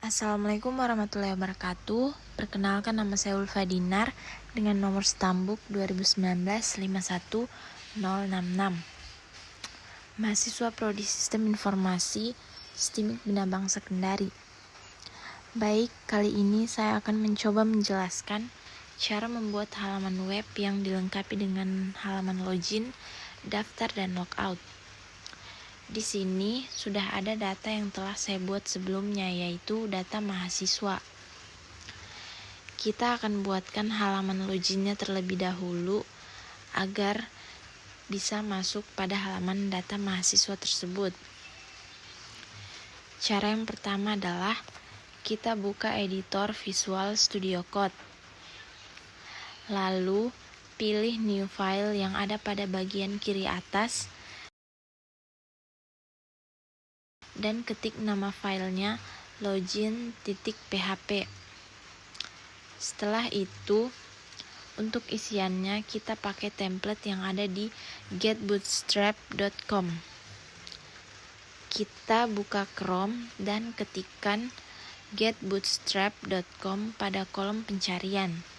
Assalamualaikum warahmatullahi wabarakatuh. Perkenalkan, nama saya Ulfa Dinar dengan nomor stambuk 2019-51066. Mahasiswa Prodi Sistem Informasi STIMIK Bina Bangsa Kendari. Baik, kali ini saya akan mencoba menjelaskan cara membuat halaman web yang dilengkapi dengan halaman login, daftar, dan logout. Di sini sudah ada data yang telah saya buat sebelumnya, yaitu data mahasiswa. Kita akan buatkan halaman loginnya terlebih dahulu agar bisa masuk pada halaman data mahasiswa tersebut. Cara yang pertama adalah kita buka editor Visual Studio Code. Lalu pilih New File yang ada pada bagian kiri atas dan ketik nama filenya login.php. Setelah itu, untuk isiannya kita pakai template yang ada di getbootstrap.com. Kita buka Chrome dan ketikkan getbootstrap.com pada kolom pencarian.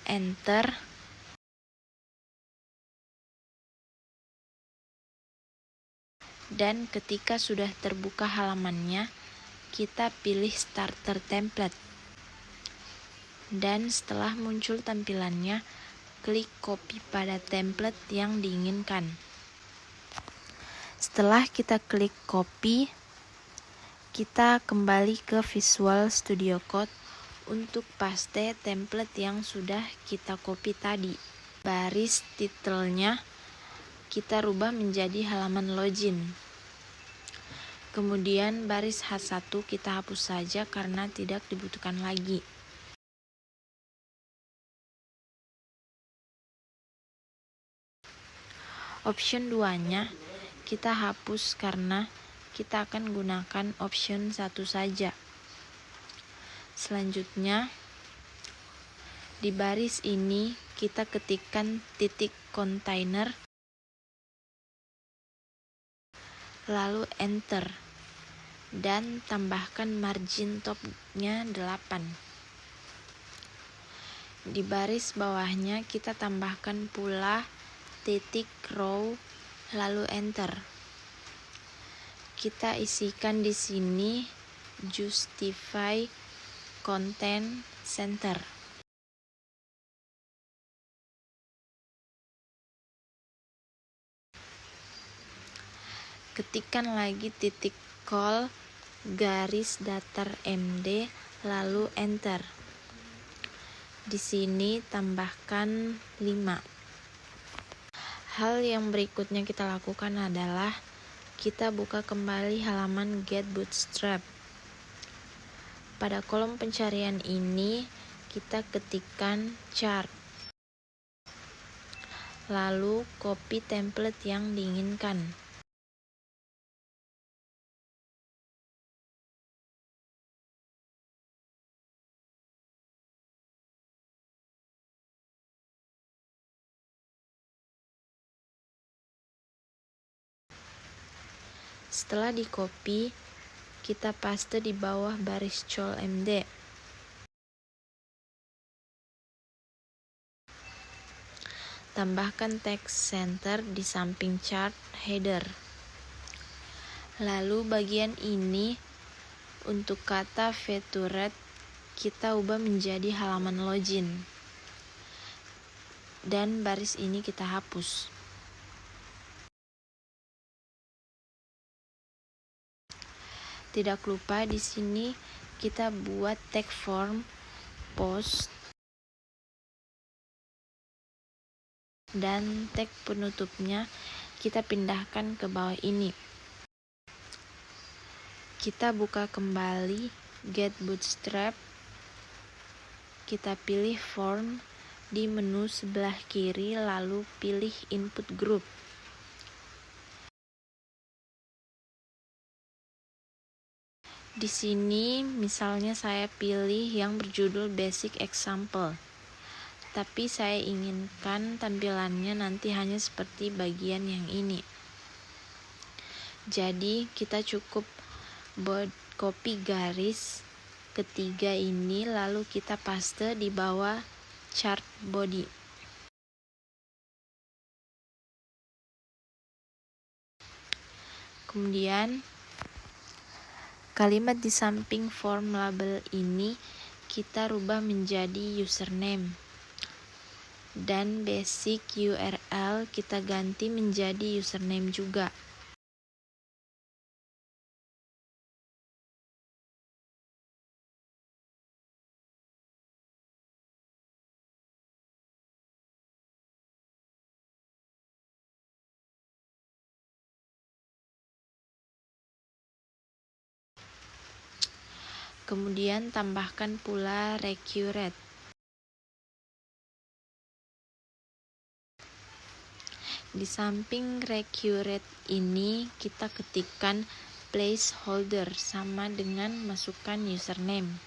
Enter. Dan ketika sudah terbuka halamannya, kita pilih starter template. Dan setelah muncul tampilannya, klik copy pada template yang diinginkan. Setelah kita klik copy, kita kembali ke Visual Studio Code untuk paste template yang sudah kita copy tadi. Baris titelnya kita rubah menjadi halaman login. Kemudian baris H1 kita hapus saja karena tidak dibutuhkan lagi. Option 2-nya kita hapus karena kita akan gunakan option 1 saja. Selanjutnya, di baris ini kita ketikkan titik kontainer, lalu enter, dan tambahkan margin topnya 8. Di baris bawahnya kita tambahkan pula titik row, lalu enter. Kita isikan di sini justify content center. Ketikkan lagi titik call garis datar MD, lalu enter. Di sini tambahkan 5. Hal yang berikutnya kita lakukan adalah kita buka kembali halaman Get Bootstrap. Pada kolom pencarian ini kita ketikkan chart. Lalu copy template yang diinginkan. Setelah di-copy, kita paste di bawah baris col MD. Tambahkan text center di samping chart header. Lalu bagian ini untuk kata featured kita ubah menjadi halaman login. Dan baris ini kita hapus. Tidak lupa di sini kita buat tag form, post, dan tag penutupnya kita pindahkan ke bawah ini. Kita buka kembali Get Bootstrap. Kita pilih form di menu sebelah kiri, lalu pilih input group. Di sini misalnya saya pilih yang berjudul Basic Example. tapi saya inginkan tampilannya nanti hanya seperti bagian yang ini. Jadi kita cukup buat copy garis ketiga ini, lalu kita paste di bawah chart body. Kemudian kalimat di samping form label ini kita rubah menjadi username, dan basic URL kita ganti menjadi username juga. Kemudian tambahkan pula recurrent. Di samping recurrent ini kita ketikkan placeholder sama dengan masukkan username.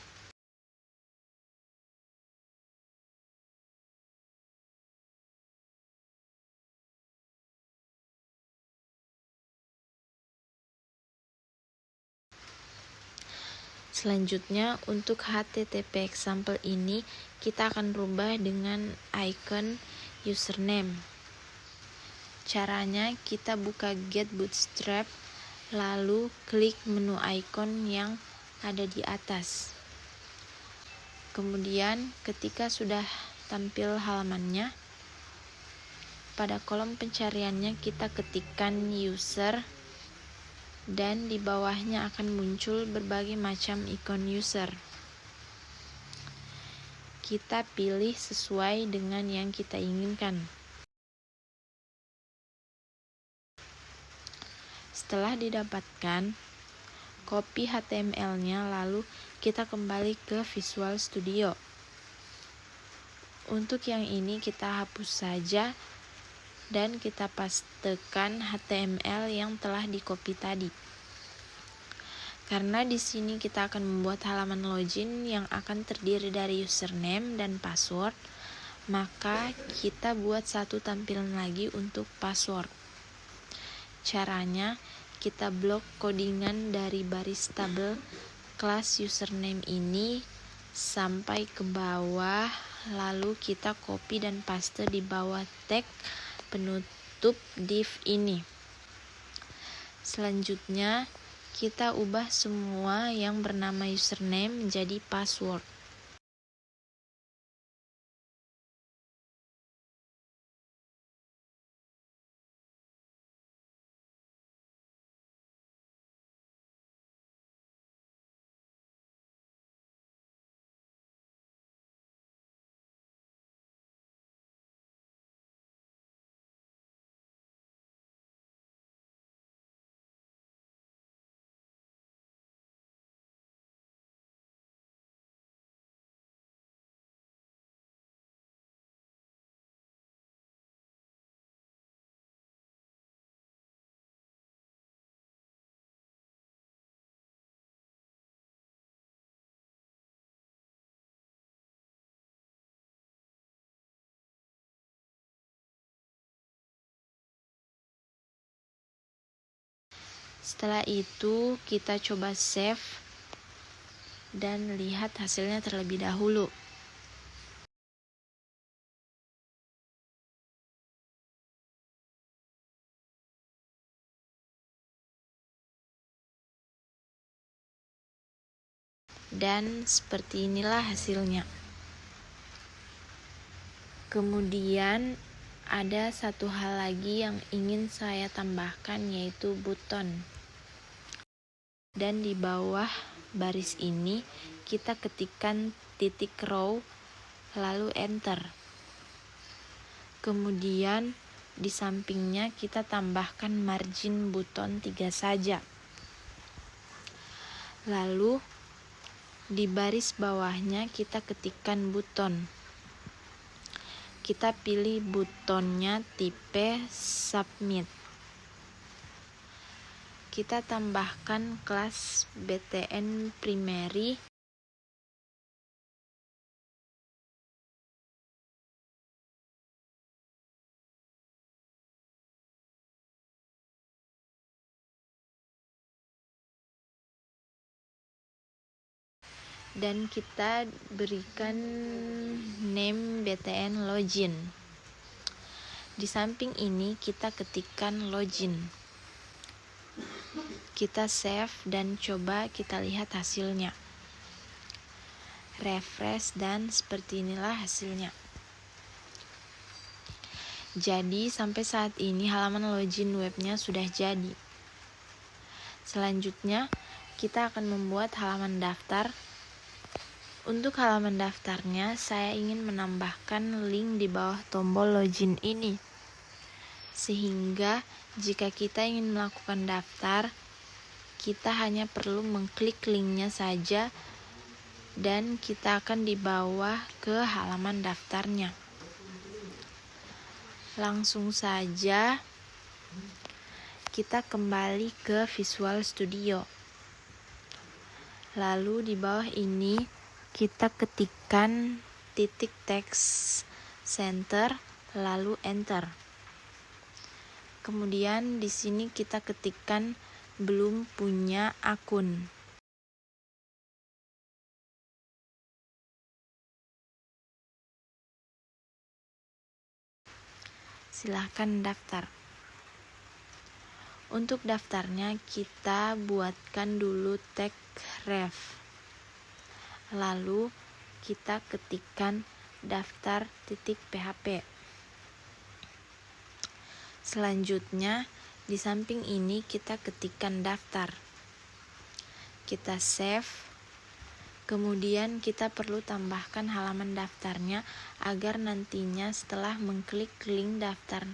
Selanjutnya untuk HTTP example ini kita akan rubah dengan icon username. Caranya kita buka Get Bootstrap, lalu klik menu icon yang ada di atas. Kemudian ketika sudah tampil halamannya, pada kolom pencariannya kita ketikkan user, dan di bawahnya akan muncul berbagai macam ikon user. Kita pilih sesuai dengan yang kita inginkan. Setelah didapatkan, copy HTML-nya, lalu kita kembali ke Visual Studio. Untuk yang ini kita hapus saja dan kita pastekan HTML yang telah di-copy tadi. Karena di sini kita akan membuat halaman login yang akan terdiri dari username dan password, maka kita buat satu tampilan lagi untuk password. Caranya, kita blok codingan dari baris tabel kelas username ini sampai ke bawah, lalu kita copy dan paste di bawah tag penutup div ini. Selanjutnya, kita ubah semua yang bernama username menjadi password. Setelah itu kita coba save dan lihat hasilnya terlebih dahulu. Dan seperti inilah hasilnya. Kemudian ada satu hal lagi yang ingin saya tambahkan, yaitu button. Dan di bawah baris ini kita ketikkan titik row lalu enter. Kemudian di sampingnya kita tambahkan margin button 3 saja. Lalu di baris bawahnya kita ketikkan button. Kita pilih buttonnya tipe submit. Kita tambahkan kelas btn primary dan kita berikan name btn login. Di samping ini kita ketikkan login. Kita save dan coba kita lihat hasilnya. Refresh dan seperti inilah hasilnya. Jadi sampai saat ini halaman login webnya sudah jadi. Selanjutnya kita akan membuat halaman daftar. Untuk halaman daftarnya saya ingin menambahkan link di bawah tombol login ini. Sehingga jika kita ingin melakukan daftar, kita hanya perlu mengklik linknya saja dan kita akan dibawa ke halaman daftarnya. Langsung saja kita kembali ke Visual Studio. Lalu di bawah ini kita ketikkan titik teks center lalu enter. Kemudian di sini kita ketikkan belum punya akun. Silahkan daftar. Untuk daftarnya kita buatkan dulu tag ref. Lalu kita ketikkan daftar.php. Selanjutnya di samping ini kita ketikkan daftar. Kita save. Kemudian kita perlu tambahkan halaman daftarnya agar nantinya setelah mengklik link daftar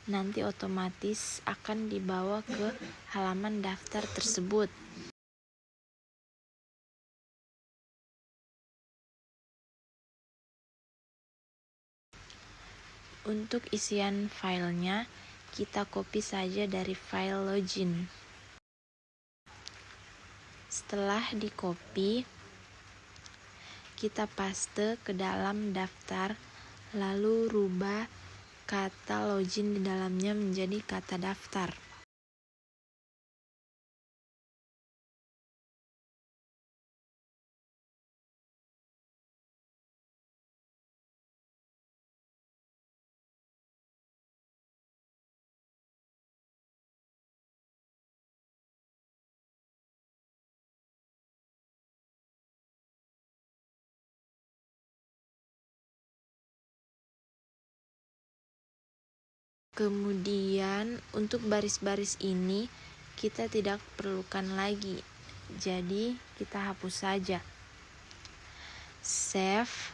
nanti otomatis akan dibawa ke halaman daftar tersebut. Untuk isian filenya, kita copy saja dari file login. Setelah di copy, kita paste ke dalam daftar, lalu rubah kata login di dalamnya menjadi kata daftar. Kemudian untuk baris-baris ini kita tidak perlukan lagi, jadi kita hapus saja. Save,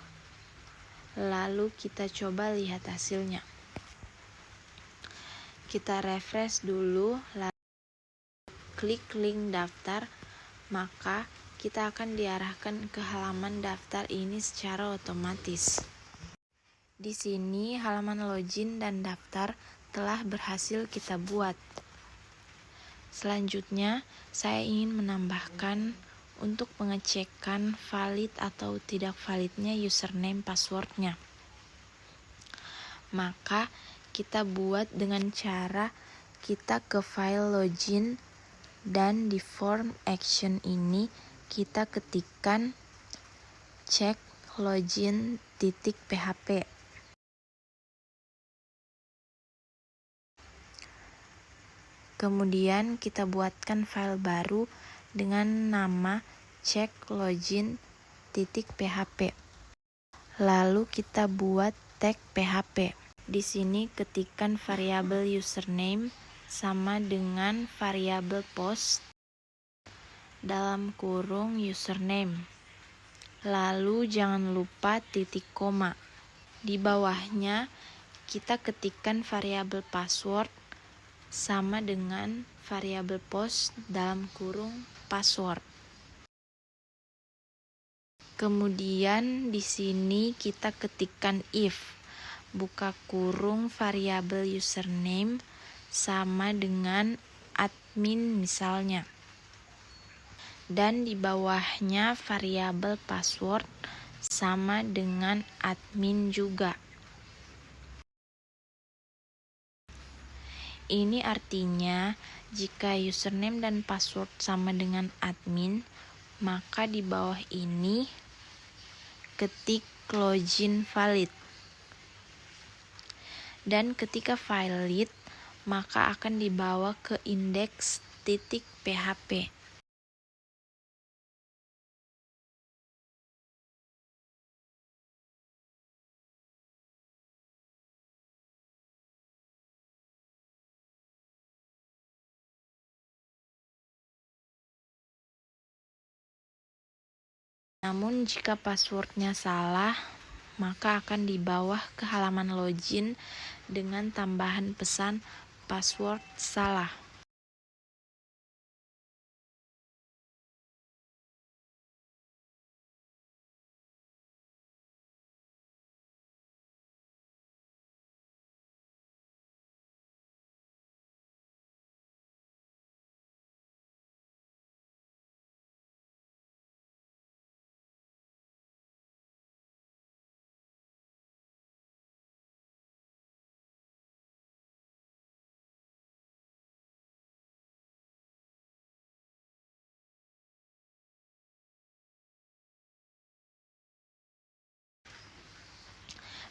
lalu kita coba lihat hasilnya. Kita refresh dulu, lalu klik link daftar, maka kita akan diarahkan ke halaman daftar ini secara otomatis. Di sini halaman login dan daftar telah berhasil kita buat. Selanjutnya, saya ingin menambahkan untuk pengecekan valid atau tidak validnya username passwordnya. Maka kita buat dengan cara kita ke file login dan di form action ini kita ketikkan check login.php. Kemudian kita buatkan file baru dengan nama checklogin.php. Lalu kita buat tag PHP. Di sini ketikkan variabel username sama dengan variabel post dalam kurung username. Lalu jangan lupa titik koma. Di bawahnya kita ketikkan variabel password sama dengan variabel post dalam kurung password. Kemudian di sini kita ketikkan if buka kurung variabel username sama dengan admin misalnya. Dan di bawahnya variabel password sama dengan admin juga. Ini artinya jika username dan password sama dengan admin, maka di bawah ini ketik login valid. Dan ketika valid, maka akan dibawa ke index.php. Namun jika passwordnya salah, maka akan dibawa ke halaman login dengan tambahan pesan password salah.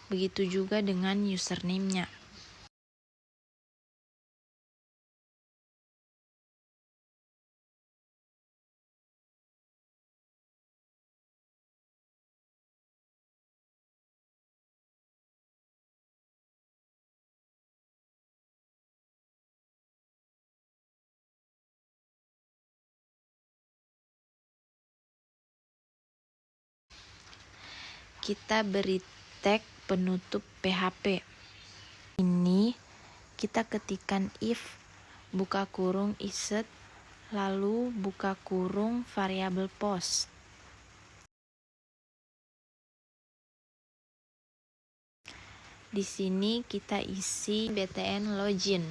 Begitu juga dengan username-nya. Kita beri tag penutup PHP. Ini kita ketikkan if buka kurung iset lalu buka kurung variabel post. Di sini kita isi btn login.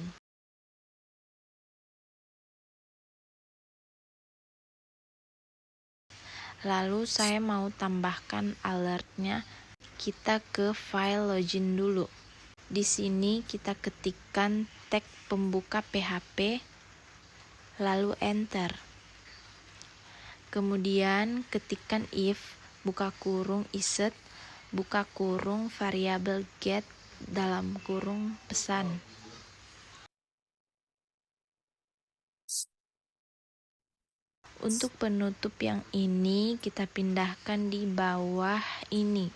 Lalu saya mau tambahkan alertnya, kita ke file login dulu. Di sini kita ketikkan tag pembuka PHP, lalu enter. Kemudian ketikkan if buka kurung iset buka kurung variabel get dalam kurung pesan. Untuk penutup yang ini kita pindahkan di bawah ini.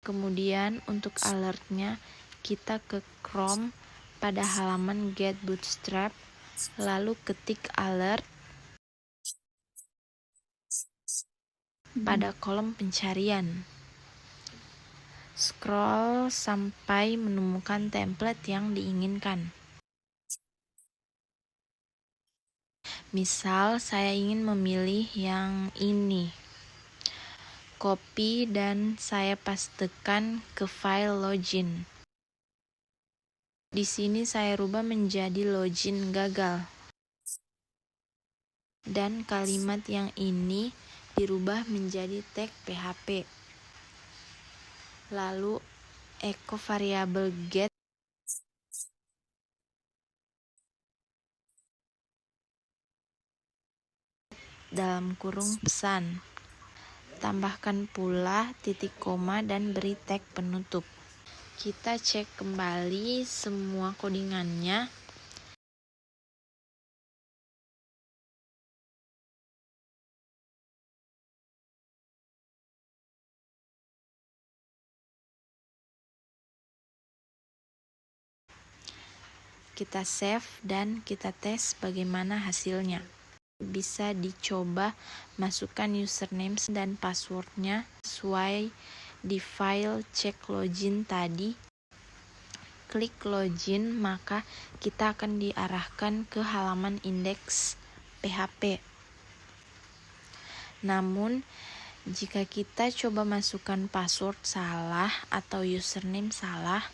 Kemudian untuk alertnya kita ke Chrome pada halaman Get Bootstrap, lalu ketik alert pada kolom pencarian. Scroll sampai menemukan template yang diinginkan. Misal saya ingin memilih yang ini. Copy dan saya pastekan ke file login. Di sini saya rubah menjadi login gagal. Dan kalimat yang ini dirubah menjadi tag PHP. Lalu echo variabel get dalam kurung pesan. Tambahkan pula titik koma dan beri tag penutup. Kita cek kembali semua codingannya. Kita save dan kita tes bagaimana hasilnya. Bisa dicoba masukkan username dan passwordnya sesuai di file cek login tadi. Klik login, maka kita akan diarahkan ke halaman indeks PHP. Namun, jika kita coba masukkan password salah atau username salah,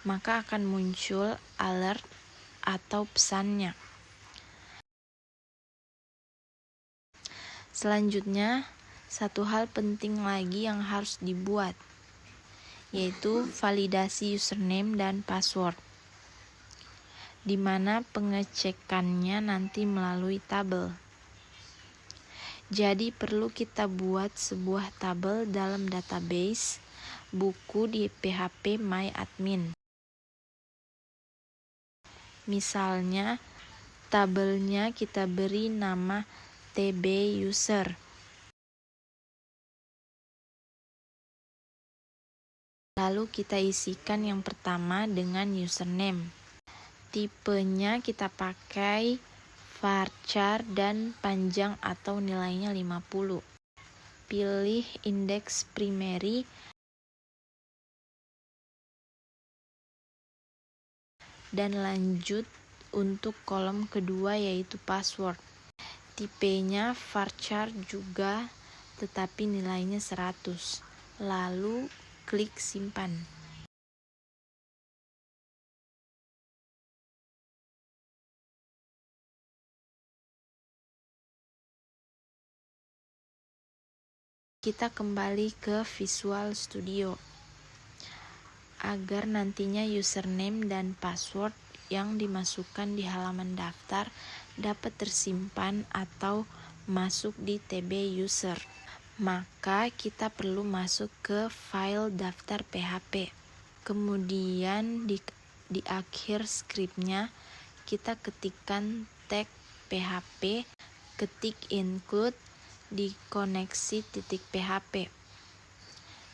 maka akan muncul alert atau pesannya. Selanjutnya, satu hal penting lagi yang harus dibuat, yaitu validasi username dan password, di mana pengecekannya nanti melalui tabel. Jadi perlu kita buat sebuah tabel dalam database buku di PHP MyAdmin. Misalnya, tabelnya kita beri nama TB user. Lalu kita isikan yang pertama dengan username. Tipenya kita pakai varchar dan panjang atau nilainya 50. Pilih indeks primary dan lanjut untuk kolom kedua yaitu password. Tipenya varchar juga, tetapi nilainya 100. Lalu klik simpan. Kita kembali ke Visual Studio agar nantinya username dan password yang dimasukkan di halaman daftar dapat tersimpan atau masuk di TB user. Maka kita perlu masuk ke file daftar PHP. Kemudian di akhir skripnya kita ketikkan tag PHP, ketik include di koneksi .php.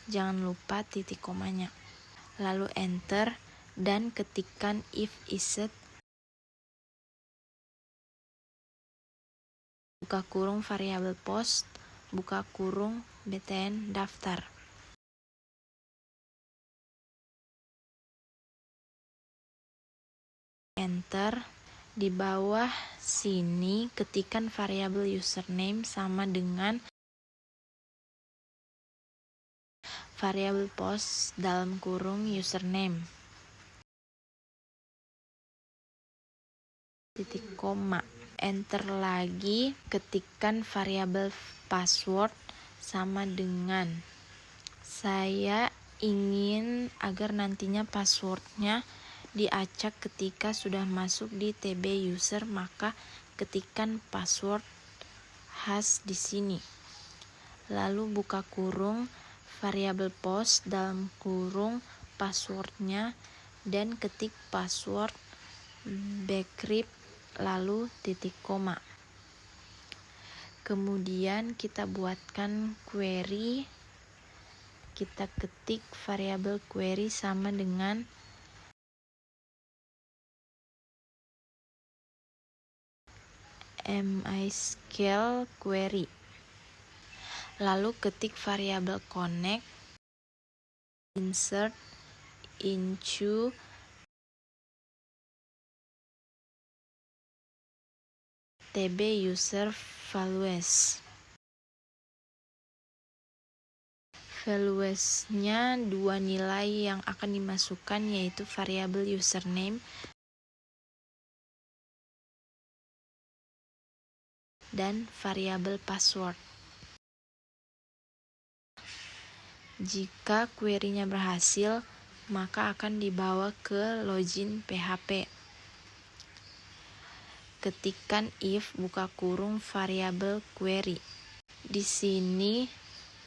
Jangan lupa titik komanya. Lalu enter dan ketikkan if isset buka kurung variabel post buka kurung btn daftar. Enter. Di bawah sini ketikkan variabel username sama dengan variabel post dalam kurung username. Titik koma. Enter lagi, ketikkan variabel password sama dengan. Saya ingin agar nantinya passwordnya diacak ketika sudah masuk di TB user, maka ketikkan password hash di sini. Lalu buka kurung variabel post dalam kurung passwordnya dan ketik password bcrypt lalu titik koma. Kemudian kita buatkan query. Kita ketik variabel query sama dengan MySQL query. Lalu ketik variabel connect, insert into TB user values. Values-nya dua nilai yang akan dimasukkan, yaitu variabel username dan variabel password. Jika query-nya berhasil, maka akan dibawa ke login PHP. Ketikkan if buka kurung variabel query. Di sini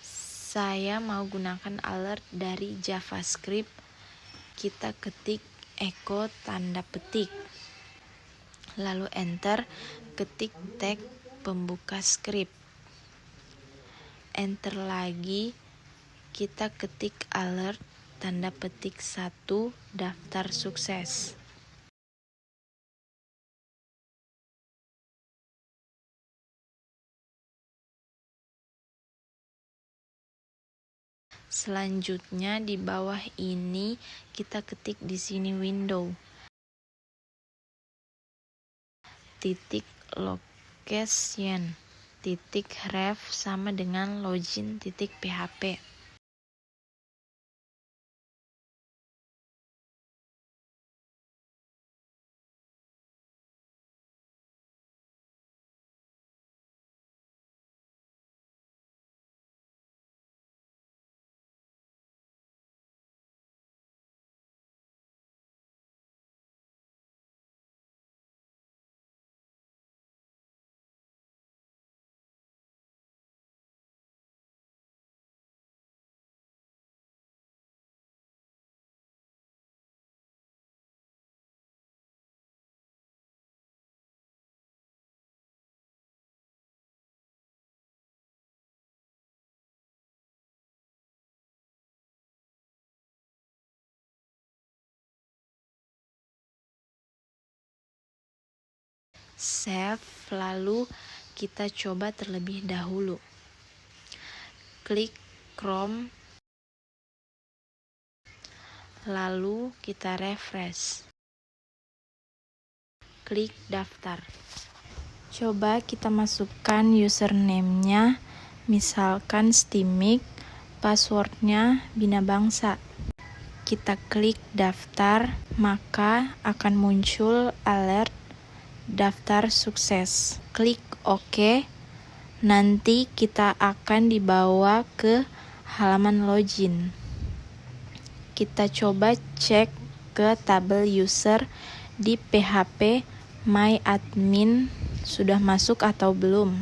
saya mau gunakan alert dari JavaScript. Kita ketik echo tanda petik. Lalu enter, ketik tag pembuka script. Enter lagi, kita ketik alert tanda petik 1 daftar sukses. Selanjutnya di bawah ini kita ketik di sini window. Titik location titik ref sama dengan login titik php. save, lalu kita coba terlebih dahulu. Klik Chrome, lalu kita refresh. Klik daftar. Coba kita masukkan username-nya, misalkan Steamik, passwordnya Bina Bangsa. Kita klik daftar, maka akan muncul alert daftar sukses. Klik OK. Nanti kita akan dibawa ke halaman login. Kita coba cek ke tabel user di PHP My Admin sudah masuk atau belum.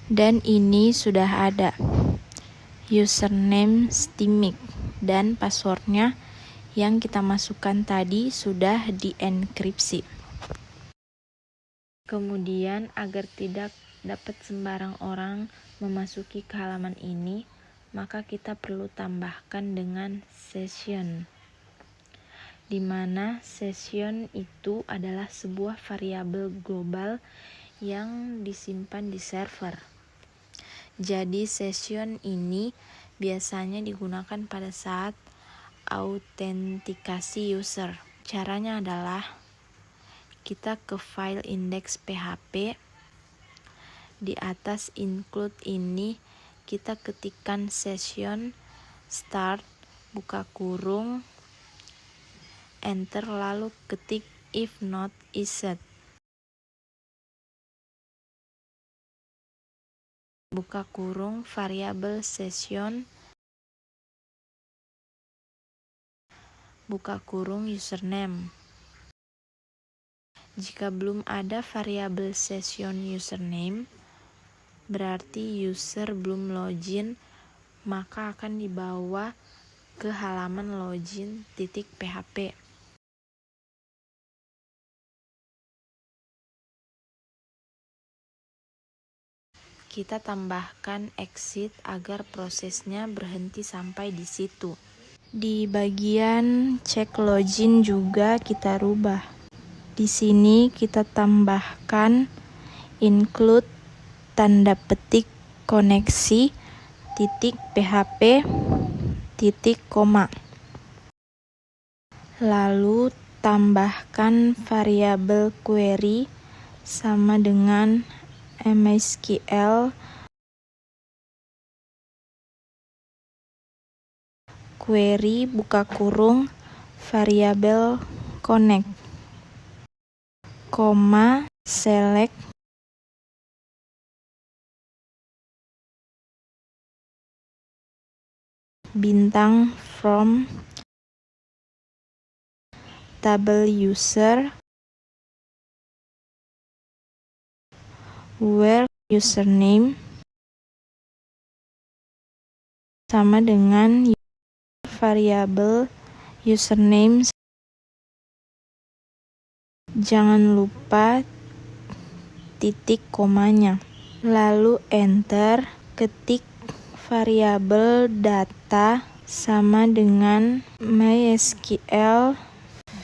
Dan ini sudah ada. Username Steamik dan passwordnya yang kita masukkan tadi sudah dienkripsi. Kemudian agar tidak dapat sembarang orang memasuki ke halaman ini, maka kita perlu tambahkan dengan session, di mana session itu adalah sebuah variabel global yang disimpan di server. Jadi session ini biasanya digunakan pada saat autentikasi user. Caranya adalah kita ke file index.php. Di atas include ini kita ketikkan session start, buka kurung, enter, lalu ketik if not issued. Buka kurung variabel session, buka kurung username. Jika belum ada variabel session username, berarti user belum login, maka akan dibawa ke halaman login.php. Kita tambahkan exit agar prosesnya berhenti sampai di situ. Di bagian cek login juga kita rubah. Di sini kita tambahkan include tanda petik koneksi titik php titik koma. Lalu tambahkan variabel query sama dengan MySQL query buka kurung variabel connect, koma, select bintang from table user where username sama dengan variabel username. Jangan lupa titik komanya. Lalu enter, ketik variabel data sama dengan MySQL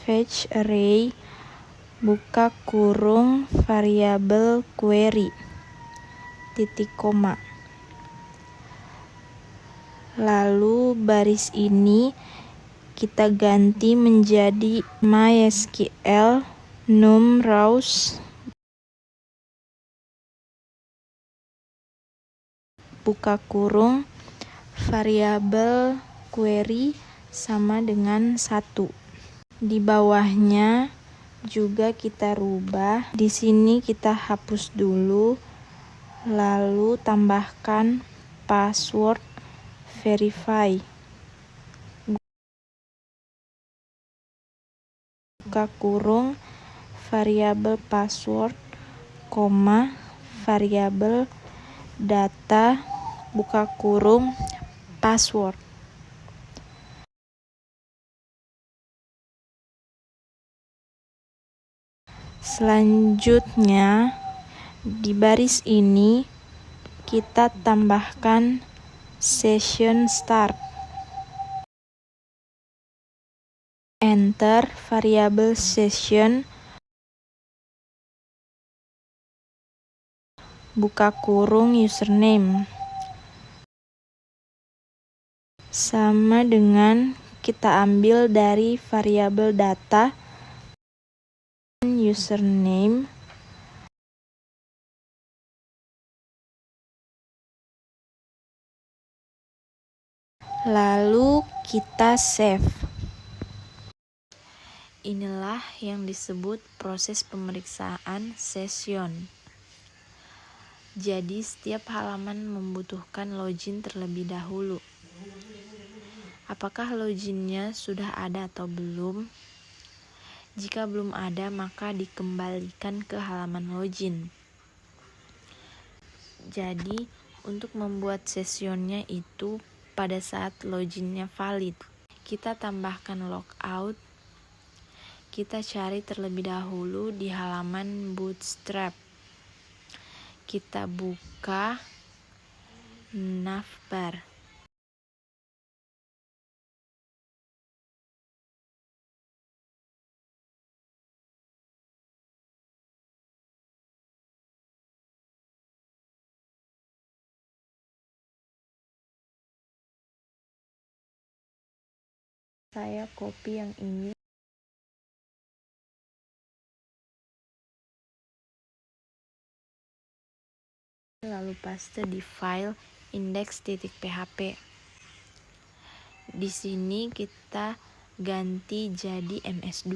fetch array buka kurung variabel query titik koma. Lalu baris ini kita ganti menjadi MySQL num rows buka kurung variabel query sama dengan 1. Di bawahnya juga kita rubah. Di sini kita hapus dulu, lalu tambahkan password verify. Buka kurung variabel password, koma, variabel data buka kurung password. Selanjutnya di baris ini kita tambahkan session start, enter variabel session buka kurung username sama dengan kita ambil dari variabel data username lalu kita save. Inilah yang disebut proses pemeriksaan session. Jadi setiap halaman membutuhkan login terlebih dahulu. Apakah loginnya sudah ada atau belum? Jika belum ada, maka dikembalikan ke halaman login. Jadi untuk membuat sessionnya itu pada saat loginnya valid, kita tambahkan logout. Kita cari terlebih dahulu di halaman Bootstrap. Kita buka navbar. Saya copy yang ini. Lalu paste di file index.php. Di sini kita ganti jadi ms2.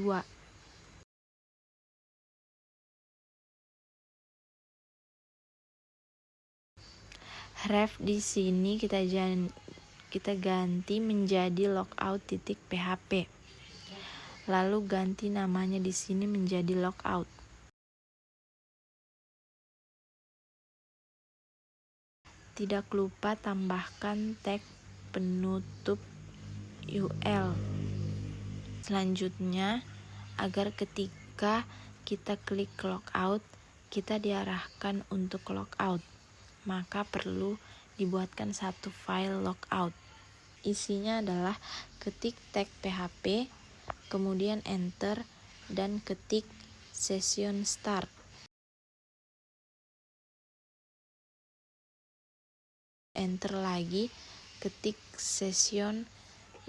Ref di sini kita ganti menjadi logout.php. Lalu ganti namanya di sini menjadi logout. Tidak lupa tambahkan tag penutup UL. Selanjutnya, agar ketika kita klik logout, kita diarahkan untuk logout, maka perlu dibuatkan satu file logout. Isinya adalah ketik tag PHP, kemudian enter, dan ketik session start. Enter lagi, ketik session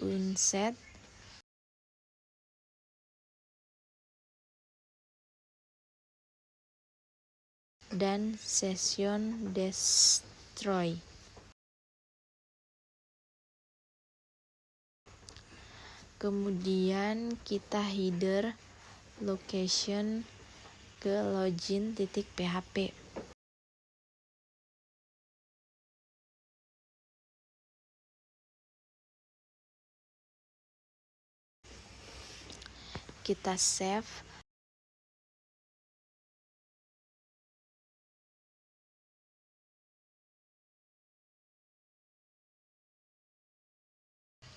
unset, dan session destroy. Kemudian kita header location ke login.php. Kita save.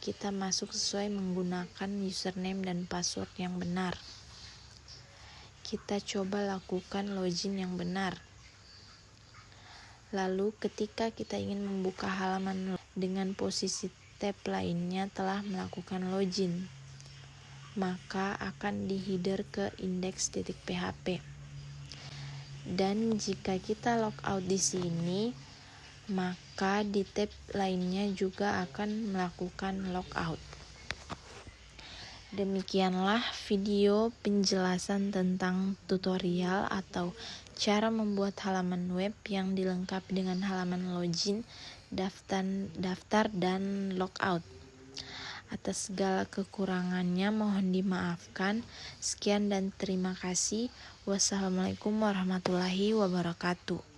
Kita masuk sesuai menggunakan username dan password yang benar. Kita coba lakukan login yang benar. Lalu ketika kita ingin membuka halaman dengan posisi tab lainnya telah melakukan login, maka akan di-header ke index.php. Dan jika kita logout di sini, maka di tab lainnya juga akan melakukan logout. Demikianlah video penjelasan tentang tutorial atau cara membuat halaman web yang dilengkapi dengan halaman login, daftar, dan logout. Atas segala kekurangannya mohon dimaafkan. Sekian dan terima kasih. Wassalamualaikum warahmatullahi wabarakatuh.